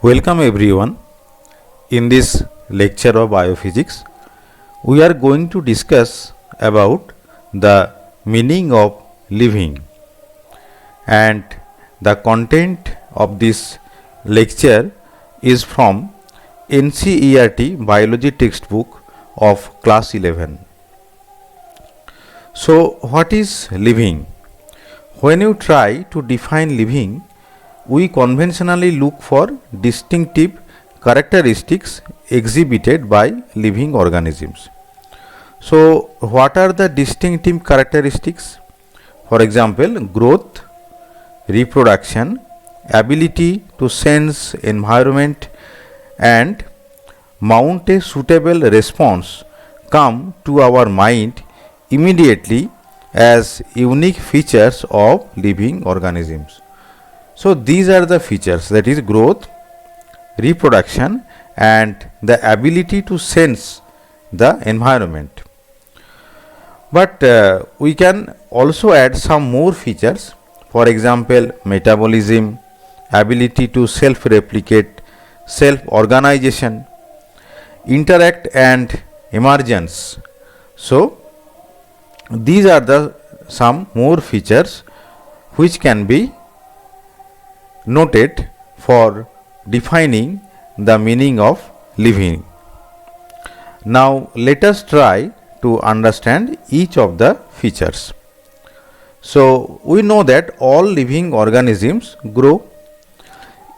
Welcome everyone. In this lecture of biophysics, we are going to discuss about the meaning of living, and the content of this lecture is from NCERT biology textbook of class 11. So, what is living? When you try to define living, we conventionally look for distinctive characteristics exhibited by living organisms. So, what are the distinctive characteristics? For example, growth, reproduction, ability to sense environment, and mount a suitable response come to our mind immediately as unique features of living organisms. So, these are the features, that is growth, reproduction, and the ability to sense the environment. But we can also add some more features, for example, metabolism, ability to self-replicate, self-organization, interact and emergence. So, these are the some more features which can be noted for defining the meaning of living. Now, let us try to understand each of the features. So, we know that all living organisms grow.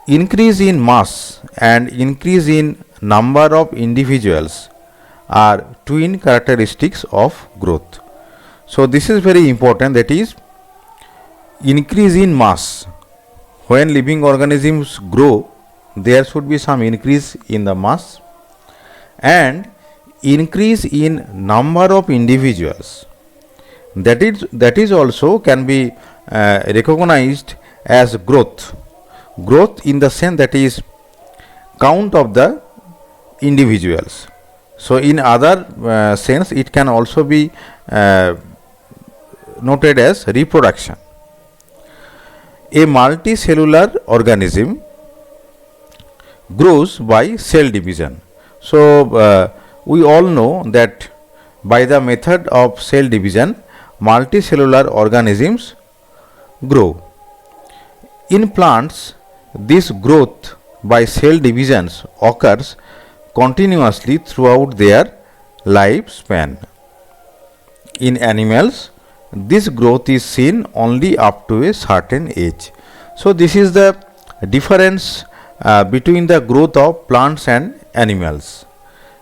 Increase in mass and increase in number of individuals are twin characteristics of growth. So, this is very important, that is increase in mass. When living organisms grow, there should be some increase in the mass and increase in number of individuals. That is also can be recognized as growth. Growth in the sense that is count of the individuals. So, in other sense, it can also be noted as reproduction. A multicellular organism grows by cell division. So, we all know that by the method of cell division, multicellular organisms grow. In plants, this growth by cell divisions occurs continuously throughout their lifespan. In animals, this growth is seen only up to a certain age. So, this is the difference between the growth of plants and animals.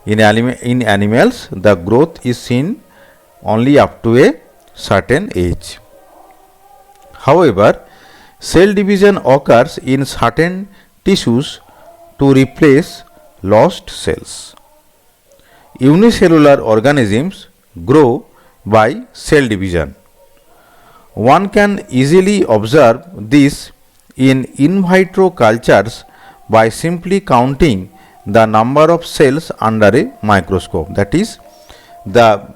In animals, the growth is seen only up to a certain age. However, cell division occurs in certain tissues to replace lost cells. Unicellular organisms grow by cell division. One can easily observe this in vitro cultures by simply counting the number of cells under a microscope. That is, the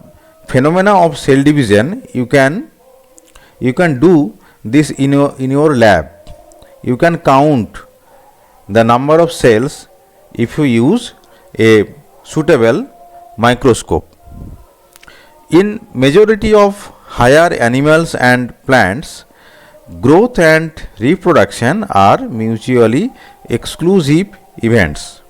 phenomena of cell division you can do this in your lab. You can count the number of cells if you use a suitable microscope. In majority of higher animals and plants, growth and reproduction are mutually exclusive events.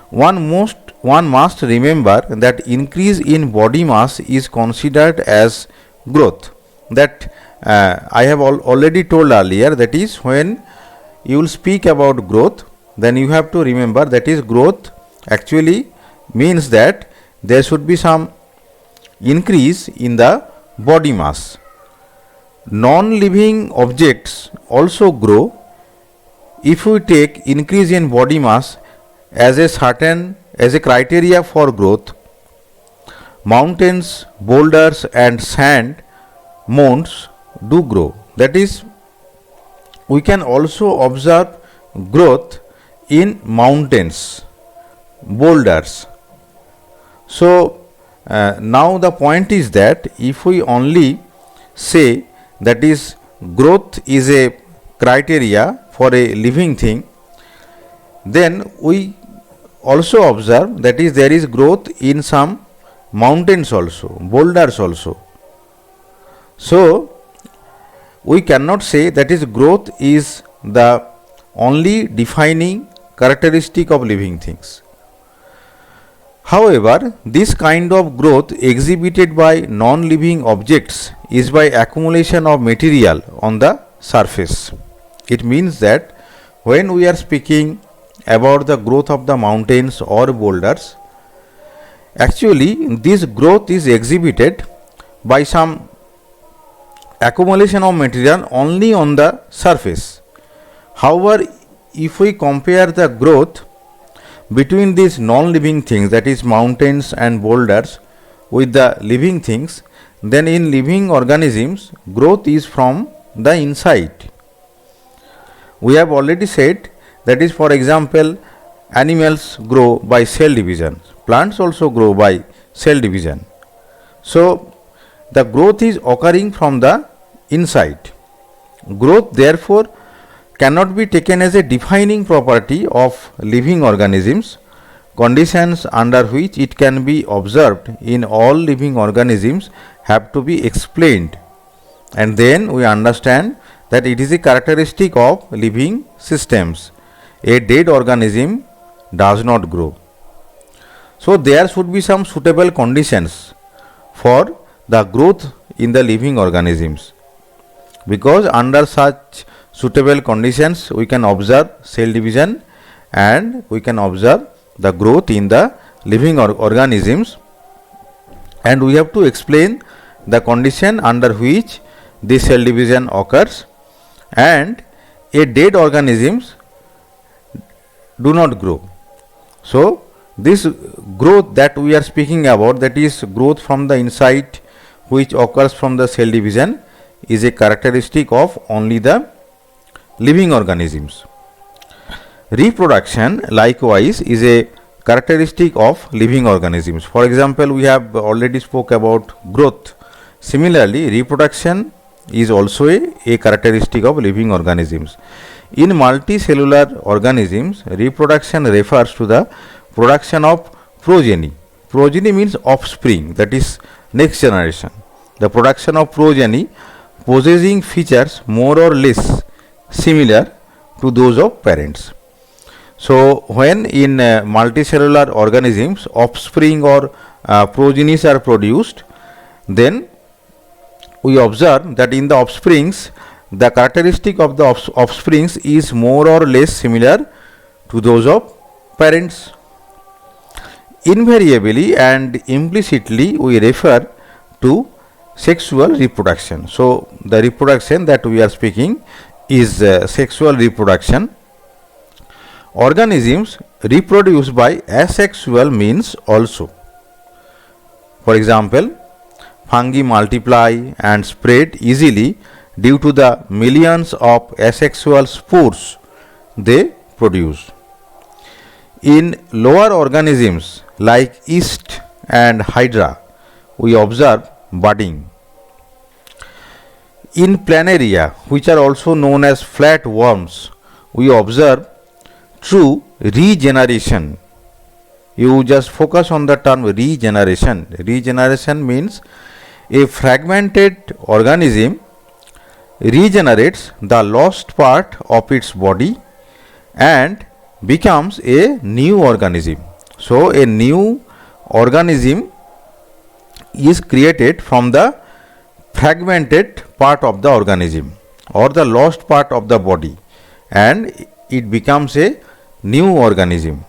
One must remember that increase in body mass is considered as growth. That I have already told earlier, that is when you will speak about growth, then you have to remember that is growth actually means that there should be some increase in the body mass. Non-living objects also grow. If we take increase in body mass as a criteria for growth, mountains, boulders and sand mounds do grow. That is, we can also observe growth in mountains, boulders. So, now the point is that if we only say that is growth is a criteria for a living thing, Then we also observe that is there is growth in some mountains also, boulders also. So we cannot say that is growth is the only defining characteristic of living things. However, this kind of growth exhibited by non-living objects is by accumulation of material on the surface. It means that when we are speaking about the growth of the mountains or boulders, actually this growth is exhibited by some accumulation of material only on the surface. However, if we compare the growth between these non-living things, that is mountains and boulders, with the living things, then in living organisms growth is from the inside. We have already said that is, for example, animals grow by cell division, plants also grow by cell division. So the growth is occurring from the inside. Growth therefore cannot be taken as a defining property of living organisms. Conditions under which it can be observed in all living organisms have to be explained, and then we understand that it is a characteristic of living systems. A dead organism does not grow. So there should be some suitable conditions for the growth in the living organisms, because under such suitable conditions we can observe cell division and we can observe the growth in the living organisms, and we have to explain the condition under which this cell division occurs and a dead organisms do not grow. So this growth that we are speaking about, that is growth from the inside which occurs from the cell division, is a characteristic of only the living organisms. Reproduction likewise is a characteristic of living organisms. For example, we have already spoke about growth. Similarly, reproduction is also a characteristic of living organisms. In multicellular organisms, reproduction refers to the production of progeny. Progeny means offspring, that is next generation. The production of progeny possessing features more or less similar to those of parents. So when in multicellular organisms offspring or progenies are produced, then we observe that in the offsprings the characteristic of the offsprings is more or less similar to those of parents. Invariably and implicitly we refer to sexual reproduction. So the reproduction that we are speaking is sexual reproduction. Organisms reproduce by asexual means also. For example, fungi multiply and spread easily due to the millions of asexual spores they produce. In lower organisms like yeast and hydra, we observe budding. In planaria, which are also known as flatworms, we observe true regeneration. You just focus on the term regeneration. Regeneration means a fragmented organism regenerates the lost part of its body and becomes a new organism. So a new organism is created from the fragmented part of the organism or the lost part of the body, and it becomes a new organism.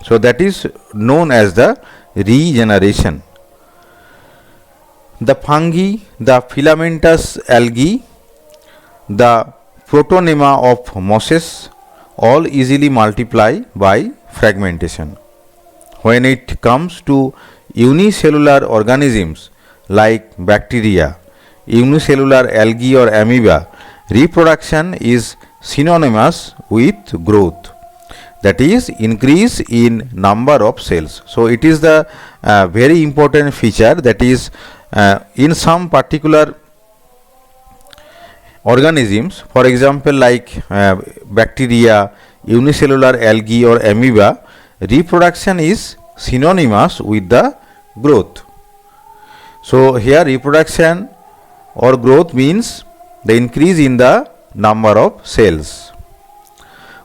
So that is known as the regeneration. The fungi, the filamentous algae, the protonema of mosses all easily multiply by fragmentation. When it comes to unicellular organisms like bacteria, unicellular algae or amoeba, reproduction is synonymous with growth, that is increase in number of cells. So it is the very important feature, that is in some particular organisms, for example like bacteria, unicellular algae or amoeba, reproduction is synonymous with the growth. So here reproduction or growth means the increase in the number of cells.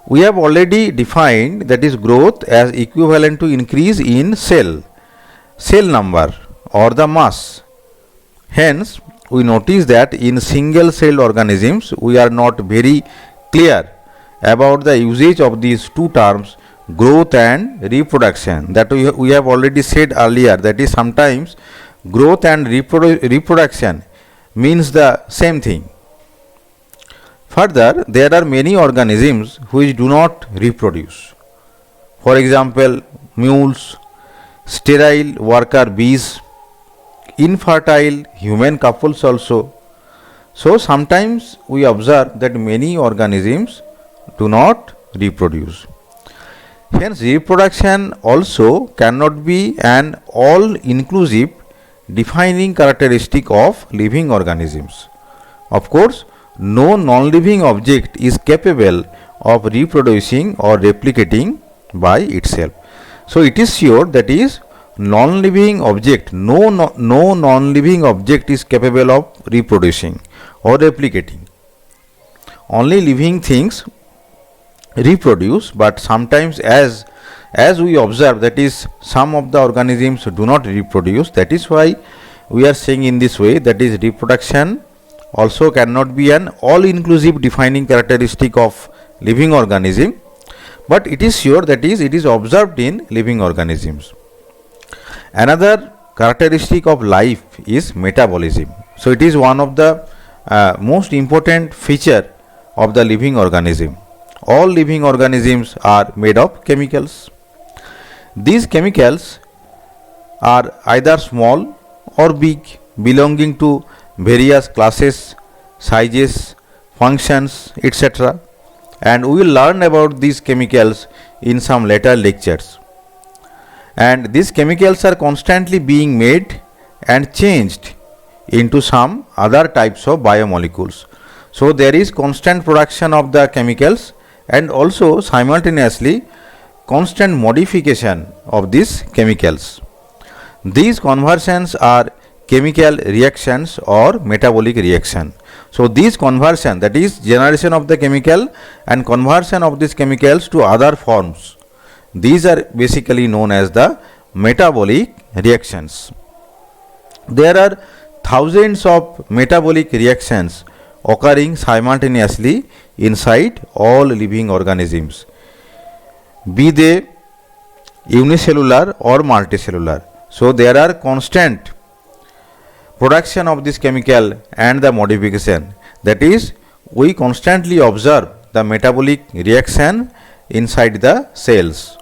We have already defined that is growth as equivalent to increase in cell number or the mass. Hence, we notice that in single celled organisms we are not very clear about the usage of these two terms, growth and reproduction. That we have already said earlier, that is sometimes growth and reproduction means the same thing. Further, there are many organisms which do not reproduce. For example, mules, sterile worker bees, infertile human couples also. So sometimes we observe that many organisms do not reproduce. Hence, reproduction also cannot be an all-inclusive defining characteristic of living organisms. Of course, no non-living object is capable of reproducing or replicating by itself. So it is sure that is non-living object, no non-living object is capable of reproducing or replicating. Only living things reproduce, but sometimes as we observe, that is some of the organisms do not reproduce. That is why we are saying in this way, that is reproduction also cannot be an all-inclusive defining characteristic of living organism, but it is sure that is it is observed in living organisms. Another characteristic of life is metabolism. So it is one of the most important feature of the living organism. All living organisms are made of chemicals. These chemicals are either small or big, belonging to various classes, sizes, functions, etc. And we will learn about these chemicals in some later lectures. And these chemicals are constantly being made and changed into some other types of biomolecules. So there is constant production of the chemicals and also simultaneously constant modification of these chemicals. These conversions are chemical reactions or metabolic reaction. So these conversion, that is generation of the chemical and conversion of these chemicals to other forms, these are basically known as the metabolic reactions. There are thousands of metabolic reactions occurring simultaneously inside all living organisms, be they unicellular or multicellular. So there are constant production of this chemical and the modification. That is, we constantly observe the metabolic reaction inside the cells.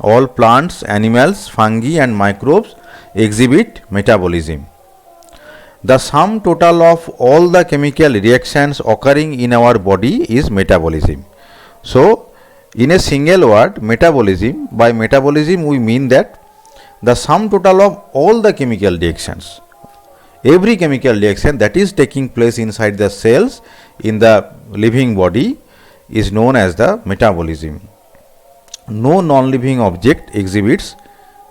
All plants, animals, fungi and microbes exhibit metabolism. The sum total of all the chemical reactions occurring in our body is metabolism. So, in a single word, metabolism, by metabolism we mean that the sum total of all the chemical reactions, every chemical reaction that is taking place inside the cells in the living body is known as the metabolism. No non-living object exhibits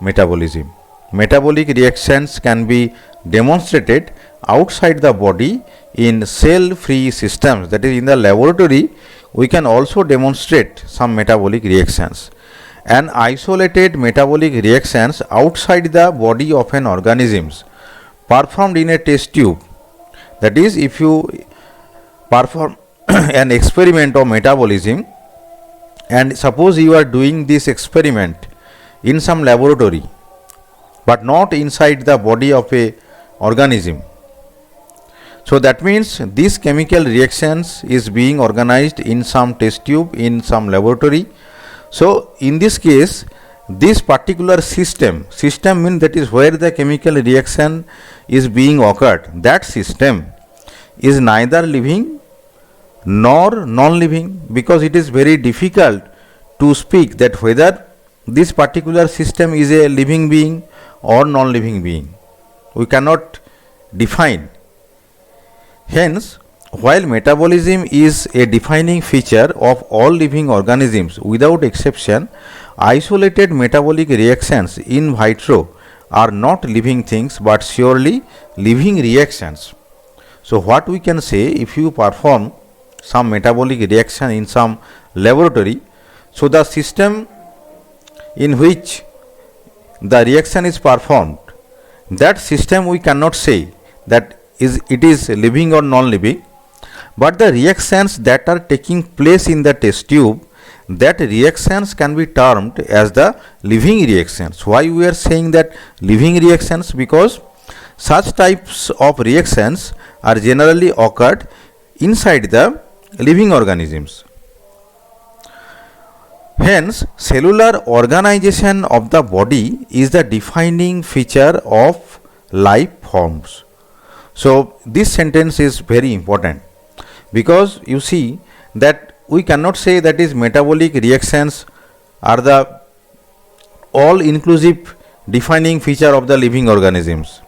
metabolism. Metabolic reactions can be demonstrated outside the body in cell-free systems. That is, in the laboratory, we can also demonstrate some metabolic reactions. An isolated metabolic reactions outside the body of an organism performed in a test tube. That is, if you perform an experiment of metabolism, and suppose you are doing this experiment in some laboratory but not inside the body of a organism. So that means this chemical reactions is being organized in some test tube in some laboratory. So in this case, this particular system means that is where the chemical reaction is being occurred. That system is neither living nor non-living, because it is very difficult to speak that whether this particular system is a living being or non-living being. We cannot define. Hence, while metabolism is a defining feature of all living organisms without exception, isolated metabolic reactions in vitro are not living things but surely living reactions. So, what we can say, if you perform some metabolic reaction in some laboratory, so the system in which the reaction is performed, that system we cannot say that it is living or non-living, but the reactions that are taking place in the test tube, that reactions can be termed as the living reactions. Why we are saying that living reactions? Because such types of reactions are generally occurred inside the living organisms. Hence, cellular organization of the body is the defining feature of life forms. So, this sentence is very important, because you see that we cannot say that is metabolic reactions are the all inclusive defining feature of the living organisms,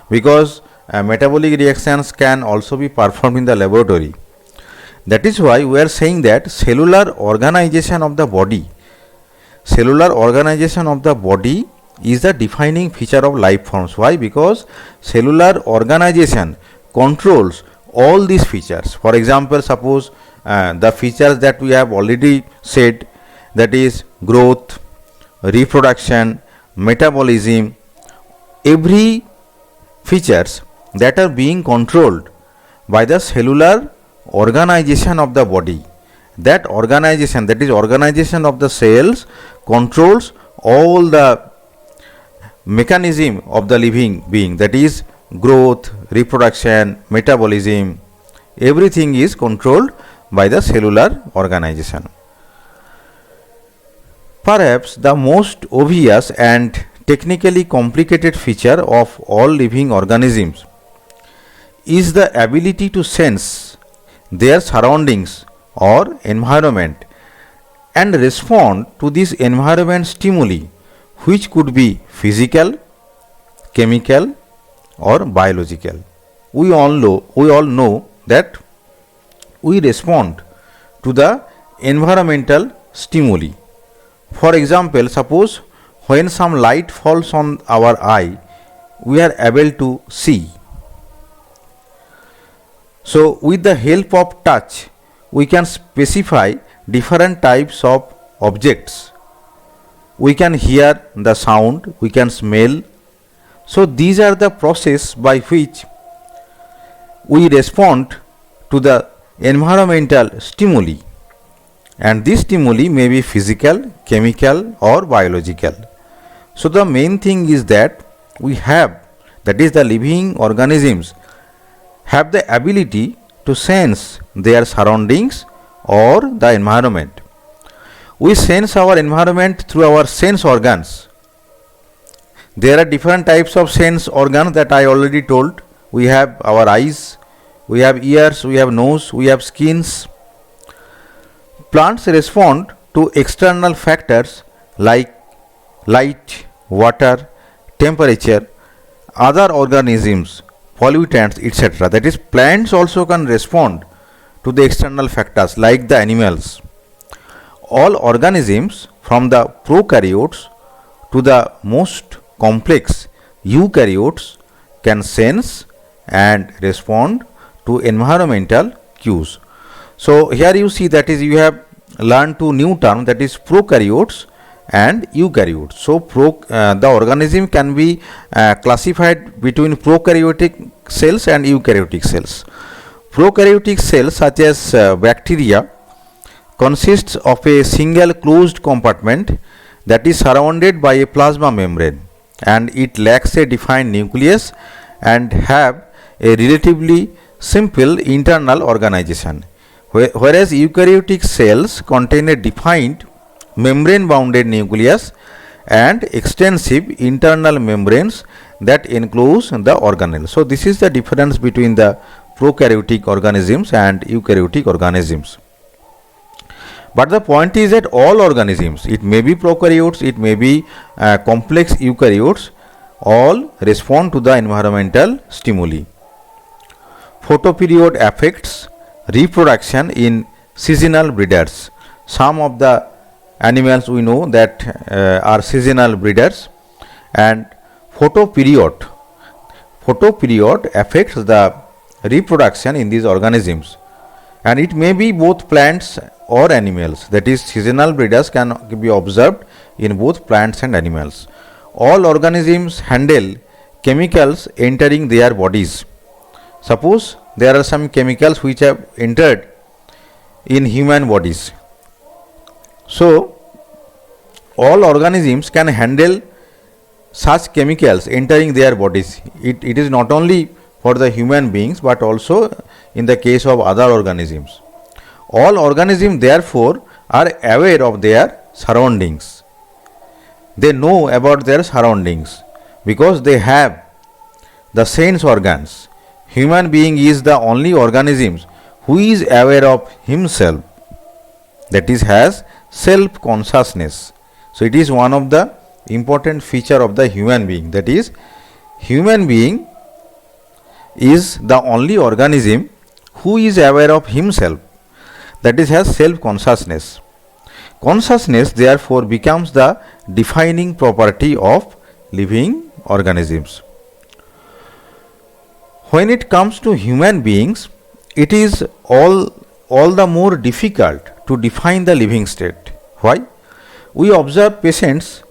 because metabolic reactions can also be performed in the laboratory. That is why we are saying that cellular organization of the body is the defining feature of life forms. Why? Because cellular organization controls all these features. For example, suppose the features that we have already said, that is growth, reproduction, metabolism, every features that are being controlled by the cellular organization of the body. That organization, that is organization of the cells, controls all the mechanism of the living being, that is growth, reproduction, metabolism, everything is controlled by the cellular organization. Perhaps the most obvious and technically complicated feature of all living organisms is the ability to sense their surroundings or environment and respond to this environment stimuli, which could be physical, chemical, or biological. We all know that we respond to the environmental stimuli. For example, suppose when some light falls on our eye, we are able to see. So, with the help of touch, we can specify different types of objects. We can hear the sound, we can smell. So, these are the process by which we respond to the environmental stimuli, and this stimuli may be physical, chemical, or biological. So, the main thing is that we have, that is the living organisms have the ability to sense their surroundings or the environment. We sense our environment through our sense organs. There are different types of sense organs that I already told. We have our eyes, we have ears, we have nose, we have skins. Plants respond to external factors like light, water, temperature, other organisms, pollutants, etc. That is, plants also can respond to the external factors like the animals. All organisms from the prokaryotes to the most complex eukaryotes can sense and respond to environmental cues. So, here you see, that is, you have learned two new terms, that is prokaryotes and eukaryotes. So, the organism can be classified between prokaryotic cells and eukaryotic cells. Prokaryotic cells such as bacteria consists of a single closed compartment that is surrounded by a plasma membrane, and it lacks a defined nucleus and have a relatively simple internal organization, whereas eukaryotic cells contain a defined membrane bounded nucleus and extensive internal membranes that enclose the organelle. So, this is the difference between the prokaryotic organisms and eukaryotic organisms. But the point is that all organisms, it may be prokaryotes, it may be complex eukaryotes, all respond to the environmental stimuli. Photoperiod affects reproduction in seasonal breeders. Some of the animals we know that are seasonal breeders, and photoperiod affects the reproduction in these organisms, and it may be both plants or animals. That is, seasonal breeders can be observed in both plants and animals. All organisms handle chemicals entering their bodies. Suppose there are some chemicals which have entered in human bodies. So, all organisms can handle such chemicals entering their bodies. It is not only for the human beings but also in the case of other organisms. All organisms therefore are aware of their surroundings. They know about their surroundings because they have the sense organs. Human being is the only organism who is aware of himself, that is, has self consciousness. So it is one of the important feature of the human being, that is, human being is the only organism who is aware of himself, that is, has self consciousness. Consciousness therefore becomes the defining property of living organisms. When it comes to human beings, it is all the more difficult to define the living state. Why? We observe patients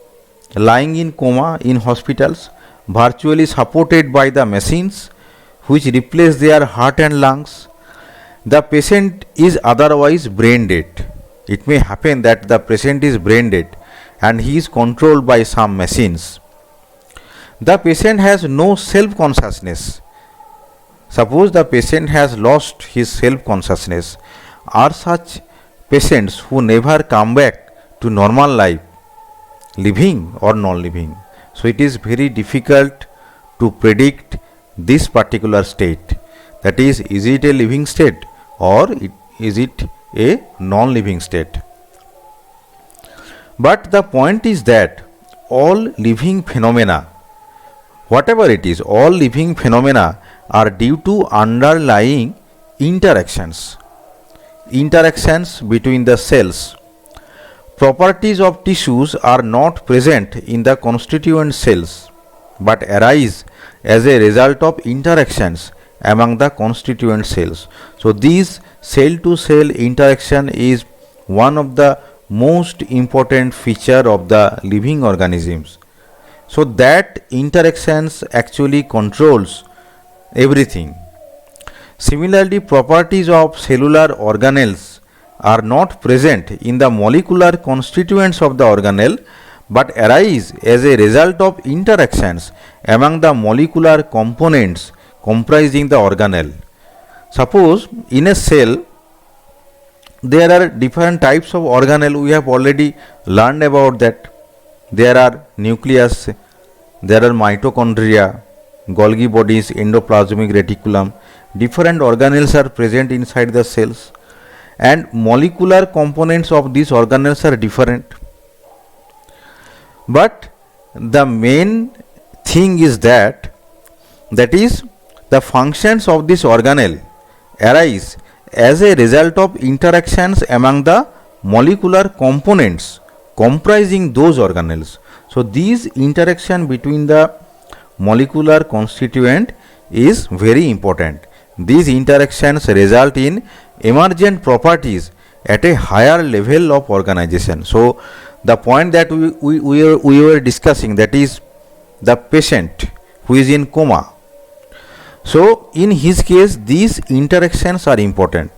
lying in coma in hospitals, virtually supported by the machines which replace their heart and lungs. The patient is otherwise brain dead. It may happen that the patient is brain dead and he is controlled by some machines. The patient has no self consciousness. Suppose the patient has lost his self consciousness. Are such patients who never come back to normal life living or non living? So it is very difficult to predict this particular state, that is it a living state or is it a non living state? But the point is that all living phenomena, whatever it is, all living phenomena are due to underlying interactions between the cells. Properties of tissues are not present in the constituent cells but arise as a result of interactions among the constituent cells. So these cell to cell interaction is one of the most important feature of the living organisms. So that interactions actually controls everything. Similarly, properties of cellular organelles are not present in the molecular constituents of the organelle but arise as a result of interactions among the molecular components comprising the organelle. Suppose in a cell there are different types of organelle. We have already learned about that. There are nucleus, there are mitochondria, Golgi bodies, endoplasmic reticulum. Different organelles are present inside the cells, and molecular components of these organelles are different. But the main thing is that is the functions of this organelle arise as a result of interactions among the molecular components comprising those organelles. So these interaction between the molecular constituent is very important. These interactions result in emergent properties at a higher level of organization. So the point that we were discussing, that is the patient who is in coma. So in his case these interactions are important.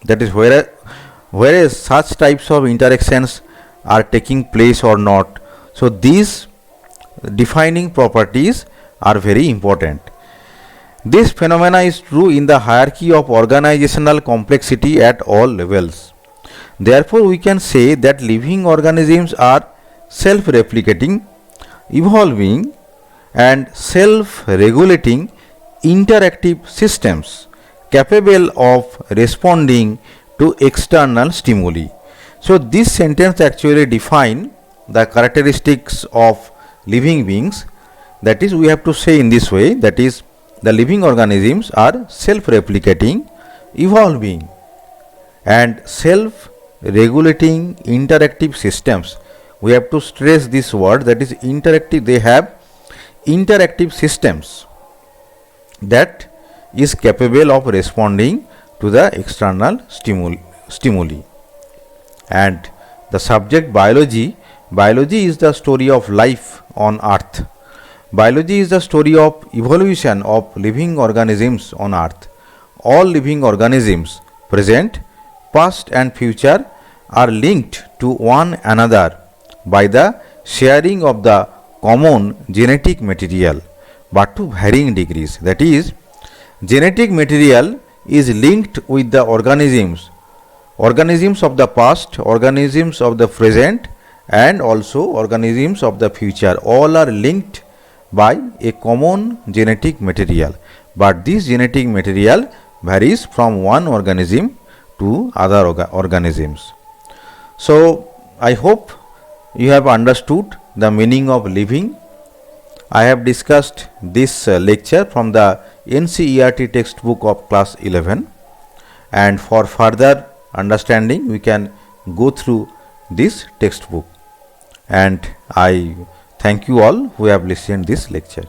That is whereas such types of interactions are taking place or not. So these defining properties are very important. This phenomena is true in the hierarchy of organizational complexity at all levels. Therefore, we can say that living organisms are self-replicating, evolving and self-regulating interactive systems capable of responding to external stimuli. So this sentence actually defines the characteristics of living beings. That is, we have to say in this way, that is, the living organisms are self-replicating, evolving, and self-regulating interactive systems. We have to stress this word, that is interactive. They have interactive systems that is capable of responding to the external stimuli. And the subject biology is the story of life on earth. Biology is the story of evolution of living organisms on earth. All living organisms, present, past and future, are linked to one another by the sharing of the common genetic material, but to varying degrees. That is, genetic material is linked with the organisms of the past, organisms of the present, and also organisms of the future. All are linked by a common genetic material, but this genetic material varies from one organism to other organisms. So I hope you have understood the meaning of living. I have discussed this lecture from the NCERT textbook of class 11, and for further understanding we can go through this textbook. And I thank you all who have listened this lecture.